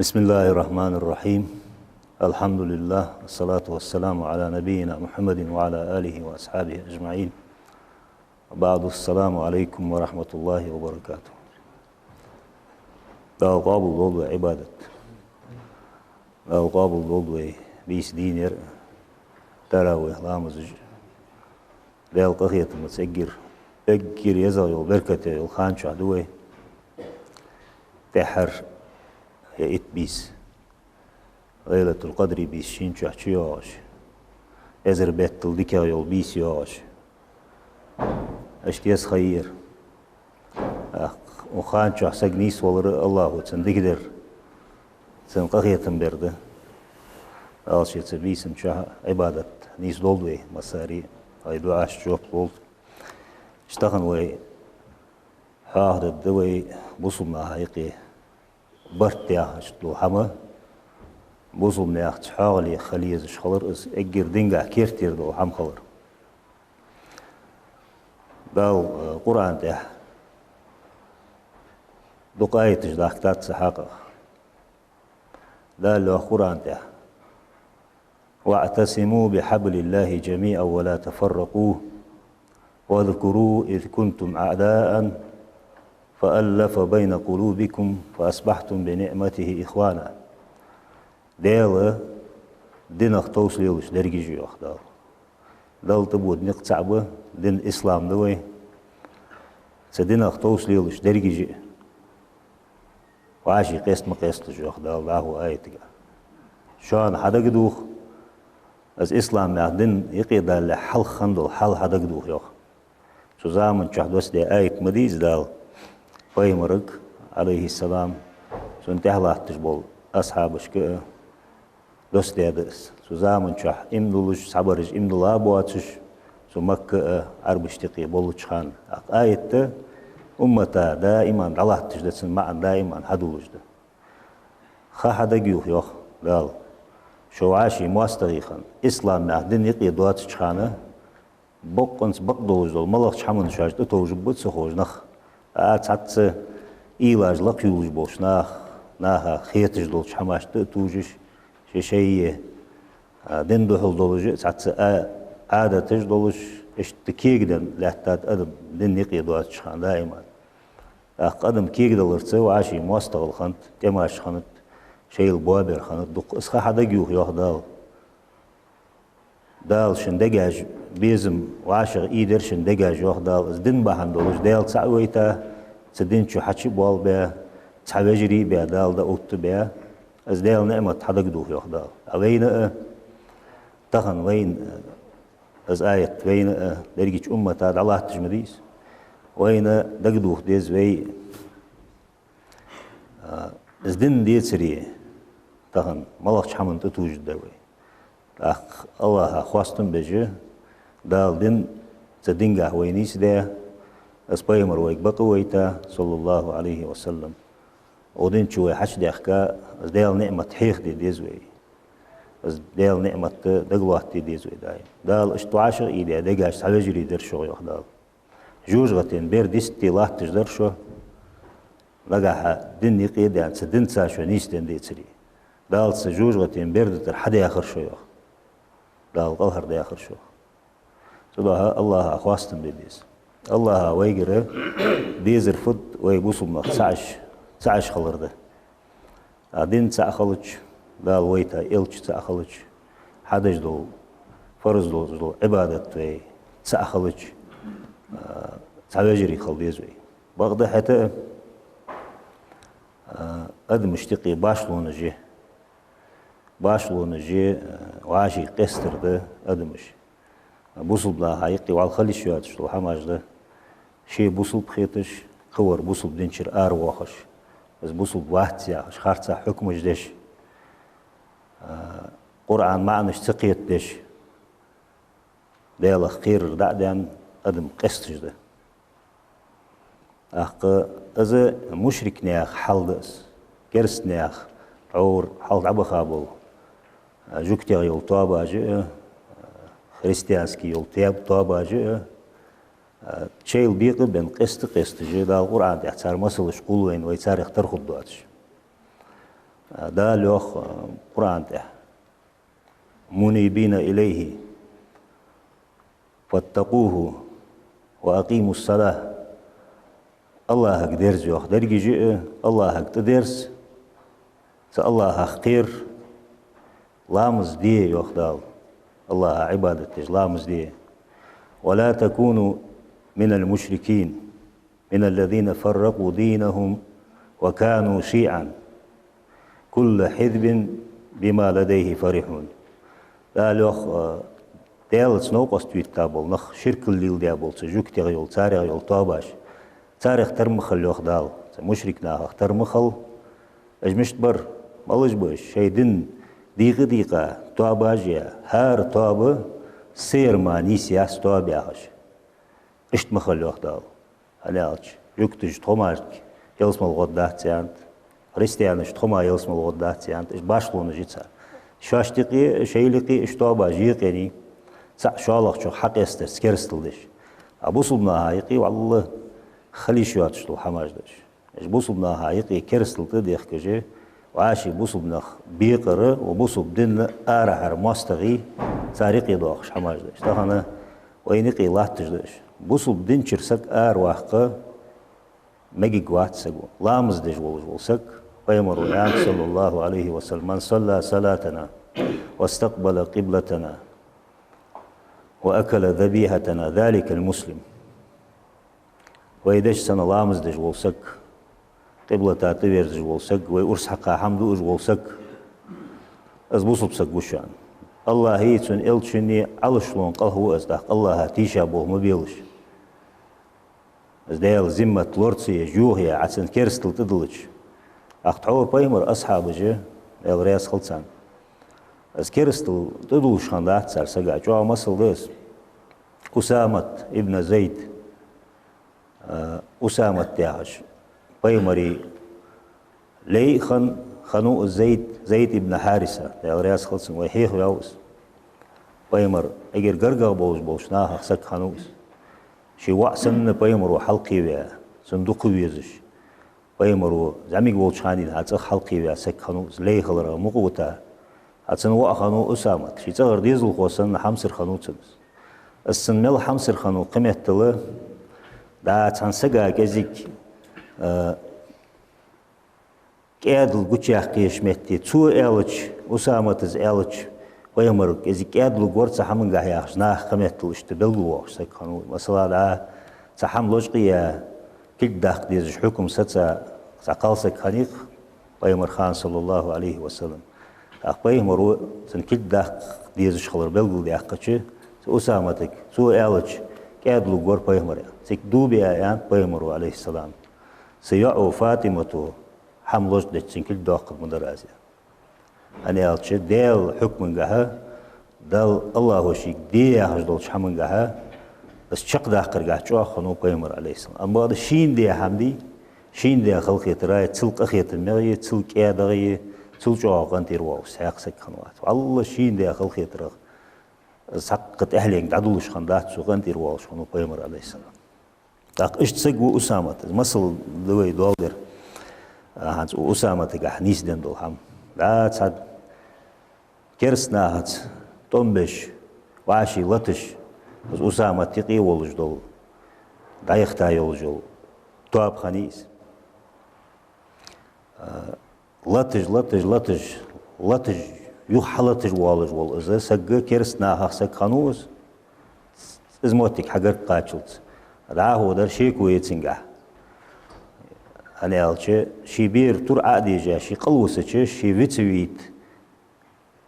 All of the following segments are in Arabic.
بسم الله الرحمن الرحيم. الحمد لله والصلاة والسلام على نبينا محمد وعلى آله وأصحابه أجمعين. وبعد السلام عليكم ورحمة الله وبركاته. داو قابل دولو عبادة داو قابل دولو بيس دينير تراوي لامزج داو قخية متسجر أجر يزايو بركة الخانش عدوي تحر يا بيس ليلة القدر بيس شين شحشياش ازر بيت تلديكا يول بيس ياش اشتياس خير وخان شح سجنيس والر الله تندقدر تنقخية تنبرده آلشي تبيس شح عبادة نيس دولوي مساري هاي دعاش جوب دولد اشتغن وي هاهد الدوي بصلنا هايقي برتيا اشتلو حما بصلنا تحاولي خليز شخلر اس اجر دينجا كيرتير دو حم خلر داو قرآن تح دقاية تجداك تات سحاقة دا لو قرآن تح واعتصموا بحبل الله جميعا ولا تفرقوا واذكروا إذ كنتم أعداء فألف بين قلوبكم فأصبحتم بنعمته إخوانا ديلا دينك توصليوش درجي جو أخدار دال تبود نقطعبه دين إسلام دوي سدينك توصليوش درجي وعاشي قيست مقيست جو أخدار الله آيتك شان حدا قدوخ از إسلام دين يقيد لحل خندل حل حدا قدوخ يوخ شو زامن شحدوس دي آيت مديز دال بيمرق عليه السلام سون تهلا تجبل أصحابش كأ دوس ديادس سو زامن شح إمدلوش صبرج إمدلا بواتش سو مكة عربش تقي بولوش خان آيت أمتا دائما الله تجدسن معا دائما حدولوش ده خا حدا جيوخ يوخ دال شو عاشي مواستغيخن إسلام دين يقي دواتش خانه بقنس بقدولوش دول ملغش حمن شاش تتوجب بتسخوش نخ تعت إيلاج لقيوج بوش ناها خيتج دولش حماش توجش شيء دين دخل دولج تعت عادة تج دولش اشتكيك دن لحتات أدم دين يقي دوات شخان دائما قدم كيك دولرتسه وعاشي مواستغل خانت تماش خانت شيء البوابر خانت دق اسخا حدا جيوخ يوخ دال شندقاج بيزم وعاشق إيدر شندقاج يوخ دال دين باهن دولش دال تعويتا سدين شو حشي بوال بيا تعوجري بيا دال دا اوت بيا از دال نعمة حدا قدوخ يوخ دال اوين تخن وين از آية وين درجة أمة الله تجمديس وين دقدوخ ديز وي از دين ديت سريه تخن ملغش حمن تتوجد دوي الله خواستم بجه دال دين تدينجا وينيس ده اسبايمر ويك بقويتا صلى الله عليه وسلم ودين شوي حشد احكا دال نعمة حيخ دي ديزوي دال نعمة دقوات دي ديزوي دايم دال اشتواشر ايدي دقاش تعجري درشو يوخ دال جوجغتين بير ديستي الله تجدرشو لقاها دين يقيد يعني سدين ساشو نيستين دي تسري دال سجوجغتين بير دتر حدا اخر شو يوخ دال قلهر دي اخر شو صدها الله اخواستن بديس الله ويجرى ديزر فد ويبوسو ما تسعش خلر ده عدين تسع خلج دال ويتا إلش تسع خلج حدش دول فرز دول عبادة وي تسع خلج تعوجري خل ديزوي بغدا حتى أدم مشتقي باشلون جي وعاشي قستر ده أدمش بوصل بلا هايقي وعلى خلي شوات شلو حماج ده شيء بوصل بخيتش خور بوصل بدنشر واخش بس بوصل بواحد ساعة خارطة حكم جدش قرآن معنش تقيت دش ديال خير دعدان أدم قستش ده إذا مشرك نياخ حلدس كرس نياخ عور حلد عبا خابو جوكتيغ يول طابا جئ خريستيانسكي يول تياب طابا جئ شيل بيقل بين قست جدا القرآن تحتار مسلش قولوين ويتار يختار خدواتش دا لوخ قرآن ته منيبين إليه فاتقوه وأقيموا الصلاة الله هك درز يوخ درجي جئ الله هك تدرس الله هخير لامز دي يوخ دال الله عبادة لامز دي ولا تكونوا من المشركين من الذين فرقوا دينهم وكانوا شيعا كل حزب بما لديه فرحون دالوخ دالت نوقس تويتابل نخ شرك الليل دابل سجوك تغيول تاريخ يول طاباش تاريخ ترمخل يوخ دال مشرك ناخ ترمخل اجمشت بر مالج باش شيدن دقيقة طاباجيا هار طابة سير ماني سياس طاباش اشت مخل يوخ دال هنالج يكتج طمارك يلسم الغدات سيانت Hristiyanış toma yılsmal oddatsiyant iş başlığını jitsa. Şaştıqi şeyliqi iştoba jiqeni sa şalaq çok haq ester skerstildiş. Abusulna hayiqi vallah xalishiyat ştul hamajdiş. İş busulna hayiqi kerstildi dexkeje وعاشي busulna biqırı ve busul din arahar mastaqi sariqi doqş hamajdiş. Tahana oyniqi lattiş. Busul din çirsak ar vaqqa مجي قوات سجوا لامز دج والسك ويمر يعني صلى الله عليه وسلم من صلى صلاتنا واستقبل قبلتنا وأكل ذبيحتنا ذلك المسلم ويدش سنة لامز دج والسك قبلة تعتبر دج والسك ويرس حقا حمد دج والسك أزبوصب سك وشان الله هيتون إلتشني علشلون قال هو أزدق الله هتيشا بوه مبيلش ديال زمة لورتسي جوهيا عسن كيرستل تدلج أختعور بايمر أصحاب جه ديال رياس خلصان از كيرستل تدلج خاندات سار سجا جوا مصل ديس أسامة ابن زيد أسامة تاعش بايمري لي خنو زيد ابن حارثة ديال رياس خلصان ويحيخ ياوس بايمر اگر غرغا بوش ناها سك خنوس شي وعسن بايمرو حلقي ويا صندوق ويزش بايمرو زميق بولشانين هاتس حلقي ويا سك خنوس لي خلرا مقوتا هاتسن وا خنو أسامة شي تغر ديزل خوسن حمسر خنوتسنس السن مل حمسر خنو قيمتل دا تنسغا كزيك كادل غوچاخ كيشمتي تو الچ أسامة تز الچ بايمر إذا كادلو قرص حمن جاهياش ناخ قمتل اشتبلوا سكانوا مثلا لا تحم لوجقية كل داخل ديز حكم ستة سقال سكانيق بايمر خان صلى الله عليه وسلم بايمرو سن كل داخل ديز شخلر بلغو داخلش أسامتك سو ألج كادلو قر بايمر سك دوبيا يعني بايمرو عليه السلام سيعو فاطمة حم لوجد سن كل داخل مدرسة أنا ألش ديل حكم جها دل الله وشيك دي هجدول شحمن جها بس شق داخل جها شو خنو قيمر عليه السلام أما هذا شين دي حمدي شين دي خلق يتراي تلق أخيت المغي تلق أدغي تلق شو قنتير واو ساق سك خنوات الله شين دي خلق يترا سقط أهلين تعدلش خندات شو قنتير واو شنو قيمر عليه السلام تاق إيش تسق أسامة مثل دوي دولدر هانز أسامة تجح نيس دين دول هم لا تصد كرسنا هات طنبش وعشي لطش بس أسامة تقي ولج دول دايختا يولجول تواب خنيس لطش يحلطش والج وال إذا سق كرسنا هات سق خنوس إزموتك حجر قاتشلت دعاه در شيكو يتسنجح أنا ألشة شي بير تور عادي جا شي قلوسة شي فيتويت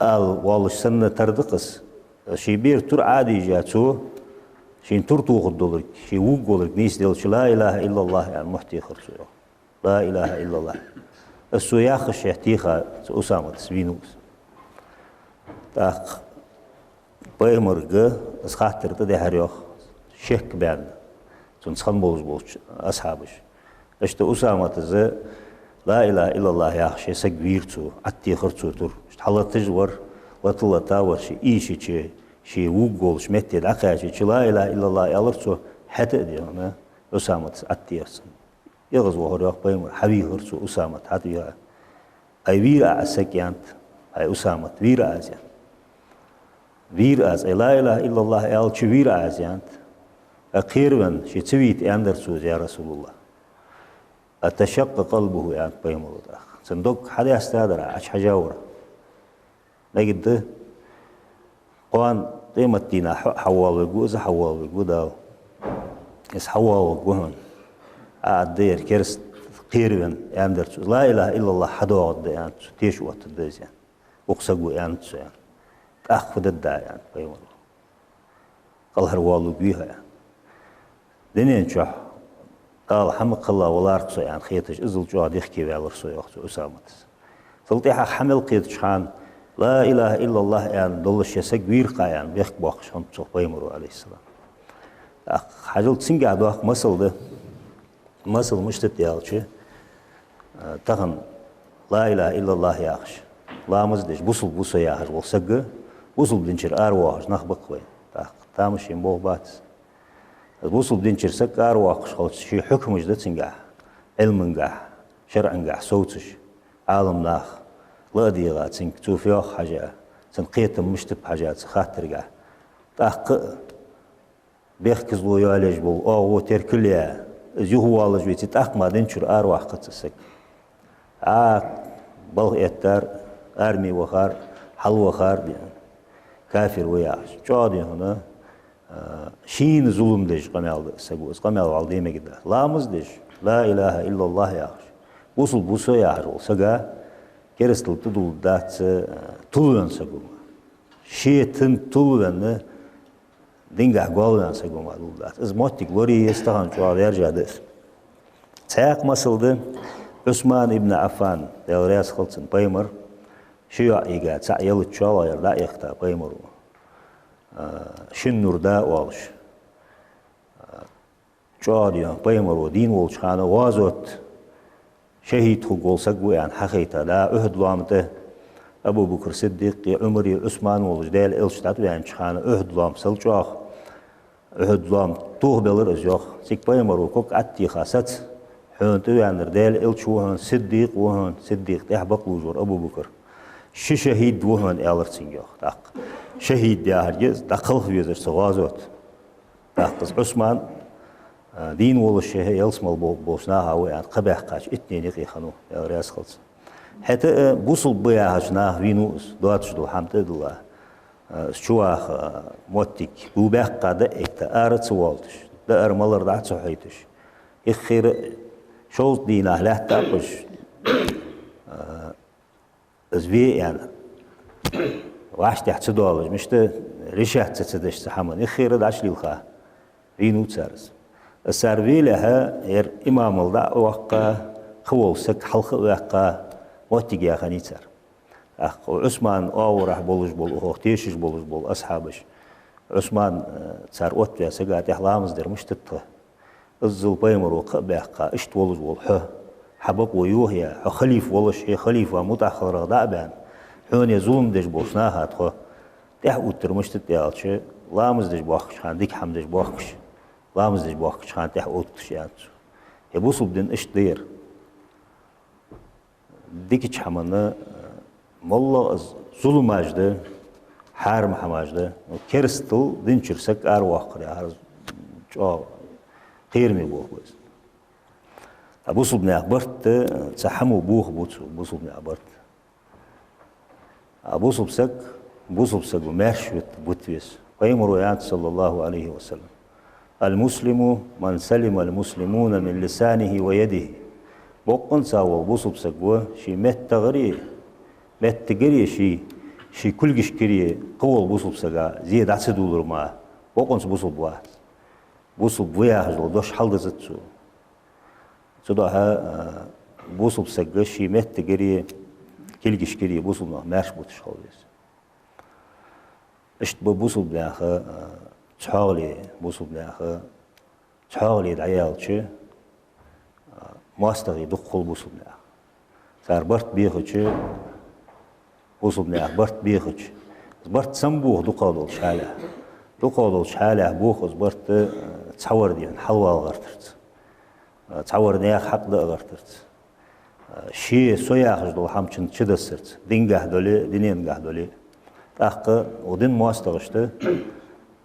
آل والش سنة تردقس شي بير تور عادي جا تو شي تور توخ الدولار شي وقولك نيس ديل لا إله إلا الله يعني محتي خرسو لا إله إلا الله السوياخ الشهتيخة أسامة تسبينوس تاق بايمرقة اسخاتر تدي هريوخ شيك بان تنسخن بولش أصحابش اشت أسامة تزا لا إله إلا الله يا أخي سجبيرتو عتي خرتو تور حلت تجور وطلع تاور شيء إيشي شيء وقول شمتي العقاش شيء لا إله إلا الله يالرتو حتى دي أنا أسامة عتي أصلا يغزو هراق بيمر حبي خرتو أسامة حتى يا أي وير أسكيانت أي أسامة وير أزيان وير أز لا إله إلا الله أل شو وير أزيانت أخيرا شي تسويت أندر سوز يا رسول الله أتشق قلبه يعني بيمرض صندوق حدا يستادر أش حجاورة لقد قوان قيمة دينا حوال وجوز حوال وجودا إس حوال وجوهن أدير كرست قيربن أندر سوز لا إله إلا الله حدا وقت يعني تيش وقت الدز يعني وقصقو يعني سو يعني أخذ الدا يعني بيمرض قال هروالو بيها يعني دنيا شح قال حمق الله ولا رقص يعني خيتش إزل جواد يحكي على رسول الله أسامة فلتيها حمل قيد شان لا إله إلا الله يعني دولش يسق ويرقى يعني بيخ باقش هم تصوف بيمرو عليه السلام حاجل تسنقع دوخ مسل ده مسل مشتت يالشي تغن لا إله إلا الله ياخش لا مزدش بوصل ياخش والسق بوصل بنشر أرواح نخبق وين تامش ينبوه باتس بوصل دينشر سكر واقش خلص شيء حكم جدت سنجح علم نجح شرع نجح صوتش عالم ناخ لا ديغات سنك توفيا حاجة سنقيت مشتب حاجات خاطر جح تحق بيخكز لو يالج بول أو تركليا زيه والج بيت تحق ما دينشر أرواح قصصك بل يتر أرمي وخار حل وخار كافر وياش جادي هنا شين ظلم دش قمال سجوز قمال والديمة كده لا مزدش لا إله إلا الله ياخش وصل بوسو ياخش سجا كرستل تدل دات طولن سجوم شيء طولن دينجح قولن سجوم دل دات إزماتي غوري يستهان شو يرجع دس ساق مسلده عثمان ابن عفان دلرياس خلصن بيمر شيء يجا سعيل تشالا يردا يختا بيمر شن نوردا والش جاديا بيمر ودين والش خانه وازوت شهيد خقول سقوي عن حقيقة لا أهد لامته أبو بكر الصديق عمر عثمان والش دال إلشتات وين خانه أهد لام سلجاخ أهد لام توه بلر أزياخ سيك بيمر وكوك عتي خاصت حنتو يعني دال إلش وهن صديق تحبق وجور أبو بكر شهيد وهن إلرتينجاخ تاق شهيد يا هرجز دخل في يزر سوازوت تاقز عثمان دين ولا الشيء يلسمل بوسناها ويان قبح قاش اتنين يقي خنو يا رياس خلص حتى بوصل بيا هشناه فينوس دواتش دو حمد الله شواخ موتيك بوباق قادا اكتا ارت سوالتش دا ارمالر دعت صحيتش اخير شوز ديناه لا تاقش ازبي يعني واش تحت دولج مشت ريشات تتدش سحمن اخير داش ليلخا فينو تسارس السارفي لها ير إمام الله وقع خوسك حلق وقع واتجاه خنيتر عثمان راح بولج بول أختيشش بولج بول أصحابش عثمان صار واتجاه سجات إحلامز در مش تطه الزل بيمر وقبح اشت بولج بول حبق ويوهيا خليف ولش هي خليفة متأخر دابان حون يزوم دش بوسناها تخو تحوتر مش تتيالش لامز دش باخش خانديك حمدش باخش لامز دش باخش خان تحوتش يعني يبوصل بدن اش دير ديك حمنا والله ظلم ماجده حرم حماجده كرستل دينشرسك ارواح قري هرز جو خير مي بوخ بس ابوصل بن اخبرت تسحموا بوخ بوصل بن اخبرت ابوصل بسك وماشوت بوتويس قيمر يات صلى الله عليه وسلم المسلم من سلم المسلمون من لسانه ويده بوقن ساو بوصل بسك شي مت تغري شي كل جشكري قول بوصل بسك زيد عسدولر ما بوقن بوصل بويا هجل دوش حل زتسو صداها بوصل بسك شي مت تغري كل جشكري بوصل ماش بوتش خالص اشت بوصل بلاخ تحاولي بوصل بلاخ تحاولي العيالشي ماستغي دخل بوصل بلاخ صار برت بيخش بوصل بلاخ برت بيخش برت سنبوه دقادول شحاله بوخ برت تصور دي حلوة غرترت تصور نياخ حق ده غرترت شيء سوياخش دول حمشن شدسرت دينجه دولي دينينجه دولي تحقق ودين مواستغشته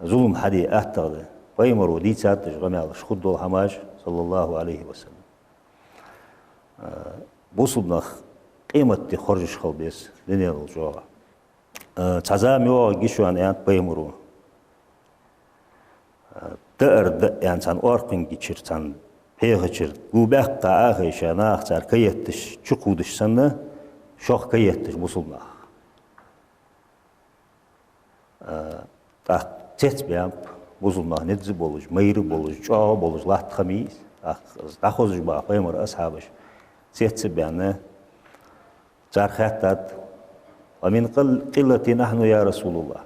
ظلم حدي أهتغده ويمر ودي ساتش غمال شخد دول حماش صلى الله عليه وسلم بوصلنا قيمة خرج خلبيس دينين الجوع تزام يو جيشوان يعني بيمرو تأرد يعني سان أورقن جيشر سان هيغشر وباق آخر شاناخ سار كيتش شقودش سنة شوخ كيتش بوصلنا تاق تيت بيام بوصلنا نتز بولج مير بولج جا بولج لات خميس تاخوزش بقى بيمر أصحابش تيت بيانا سار خاتات ومن قلة نحن يا رسول الله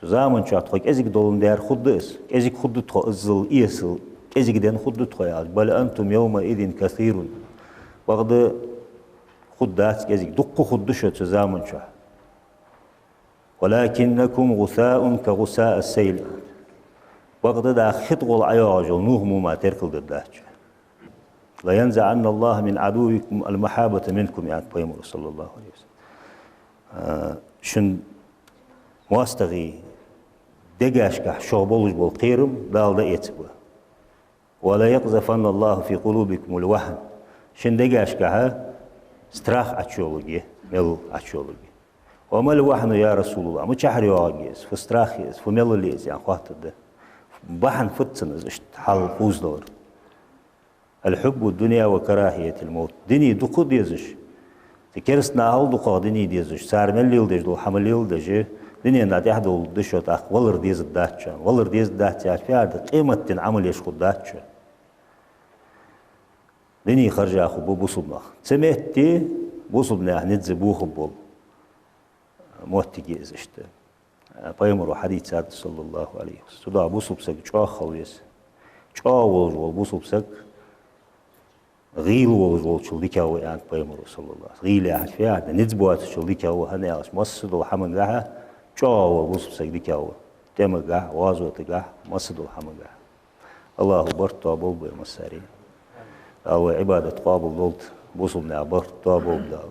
زمان شو أتخوك إزيك دولن دير خدس إزيك خد تخو إزل إيسل إزيك دين خد تخو بل أنتم يومئذ كثير وقد خدات إزيك دق خدشة زمان شو ولكنكم غثاء كغثاء السيل وقد دا خطغ العياج ونوهم ما تركل دداتش لا ينزعن الله من عدوكم المحابة منكم يعني بيمر صلى الله عليه وسلم شن مواستغي دقاش كح شوبولج بالقيرم بالدا يتبه ولا يقذفن الله في قلوبكم الوهن شن دقاش كها استراخ اتشولوجي ملو اتشولوجي وما الوهن يا رسول الله متشحر يواجيس فستراخيس فملو ليز يعني خاطر ده بحن فتسنز حال فوز دور الحب الدنيا وكراهية الموت دني دقو ديزش تكرسنا هول دقو دني ديزش سار ملي يلدج دو حمل يلدج دنيا نادي أحد ولدشوا تأخ والر ديز الداتشان والر ديز الداتشان في عرض قيمة عمل يشخد داتشان دنيا خرج أخو بوصلنا سمعتي بوصلنا نتزبوه بول موت جيز اشته بيمر حديث سعد صلى الله عليه وسلم صدع بوصل بسك جا خويس جا والجول بوصل بسك غيل والجول شو ذيكاو يعني بيمر صلى الله غيل يعني في عرض نتزبوات شو ذيكاو هنياش مصد وحمل لها جاوا بوصب سجديكاو تمجع وازو تجع مصد الحمجع الله برتا بول بمساري أو عبادة قابل ضد بوصب نعبر تابو بداو